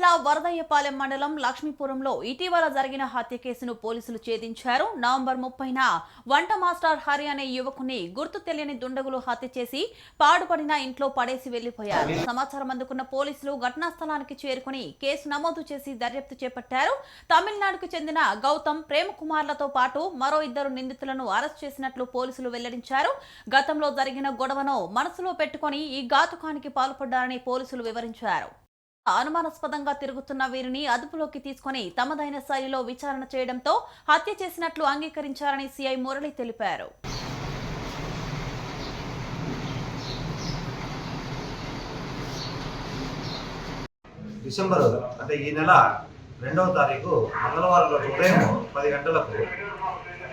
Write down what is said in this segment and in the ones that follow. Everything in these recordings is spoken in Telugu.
జిల్లా వరదయ్యపాలెం మండలం లక్ష్మీపురంలో ఇటీవల జరిగిన హత్య కేసును పోలీసులు ఛేదించారు. నవంబర్ 30న వంట మాస్టర్ హరి అనే యువకుని గుర్తు తెలియని దుండగులు హత్య చేసి పాడుపడిన ఇంట్లో పడేసి వెళ్లిపోయారు. సమాచారం అందుకున్న పోలీసులు ఘటనా స్థలానికి చేరుకుని కేసు నమోదు చేసి దర్యాప్తు చేపట్టారు. తమిళనాడుకు చెందిన గౌతమ్, ప్రేమకుమార్లతో పాటు మరో 2 నిందితులను అరెస్ట్ చేసినట్లు పోలీసులు వెల్లడించారు. గతంలో జరిగిన గొడవను మనసులో పెట్టుకుని ఈ ఘాతుకానికి పాల్పడ్డారని పోలీసులు వివరించారు. అనుమానాస్పదంగా తిరుగుతున్న వీరిని అదుపులోకి తీసుకుని తమదైన శైలిలో విచారణ చేయడంతో హత్య చేసినట్లు అంగీకరించారని సిఐ మురళి తెలిపారు. డిసెంబర్ అంటే ఈ నెల 2వ తారీఖు మంగళవారం ఉదయం 10 గంటలకు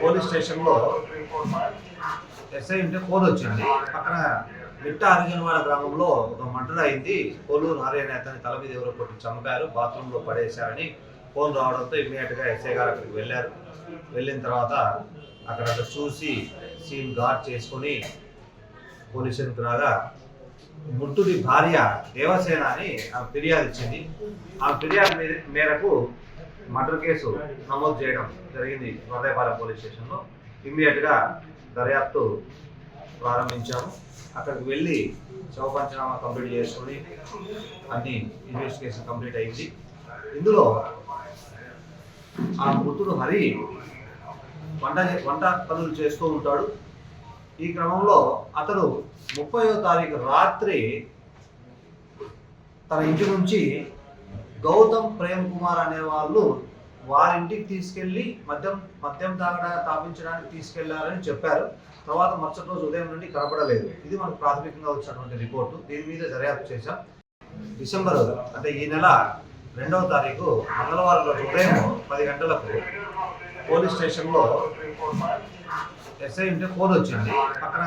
పోలీస్ స్టేషన్లో ఎస్ఐ ఉంటే ఫోన్ వచ్చింది. పక్కన మిట్ట హరిజనవాడ గ్రామంలో ఒక మర్డర్ అయింది, కోలూరు హరి అనే అతని తల మీద ఎవరో కొట్టి చంపారు, బాత్రూంలో పడేశారని ఫోన్ రావడంతో ఇమ్మీడియట్గా ఎస్ఐ గారు అక్కడికి వెళ్ళారు. వెళ్ళిన తర్వాత అక్కడ చూసి సీన్ గార్డ్ చేసుకొని పోలీస్ స్టేషన్కి రాగా మృతుడి భార్య దేవసేన అని ఆమె ఫిర్యాదు ఇచ్చింది. ఆ ఫిర్యాదు మేరకు మర్డర్ కేసు నమోదు చేయడం జరిగింది వరదయ్యపాలెం పోలీస్ స్టేషన్లో. ఇమ్మీడియట్గా దర్యాప్తు ప్రారంభించాము. అక్కడికి వెళ్ళి శవ పంచనామా కంప్లీట్ చేసుకుని అన్ని ఇన్వెస్టిగేషన్ కంప్లీట్ అయింది. ఇందులో ఆ మృతుడు హరి వంట పనులు చేస్తూ ఉంటాడు. ఈ క్రమంలో అతడు 30వ తారీఖు రాత్రి తన ఇంటి నుంచి గౌతమ్, ప్రేమ్ కుమార్ అనే వాళ్ళు వారింటికి తీసుకెళ్లి మద్యం తాపించడానికి తీసుకెళ్లారని చెప్పారు. తర్వాత మరుసటి రోజు ఉదయం నుండి కనపడలేదు. ఇది మనకు ప్రాథమికంగా వచ్చినటువంటి రిపోర్టు. దీని మీద దర్యాప్తు చేశాం. డిసెంబర్ అంటే ఈ నెల 2వ తారీఖు మంగళవారం ఉదయం 10 గంటలకు పోలీస్ స్టేషన్లో ఎస్ఐ ఉంటే ఫోన్ వచ్చింది. పక్కన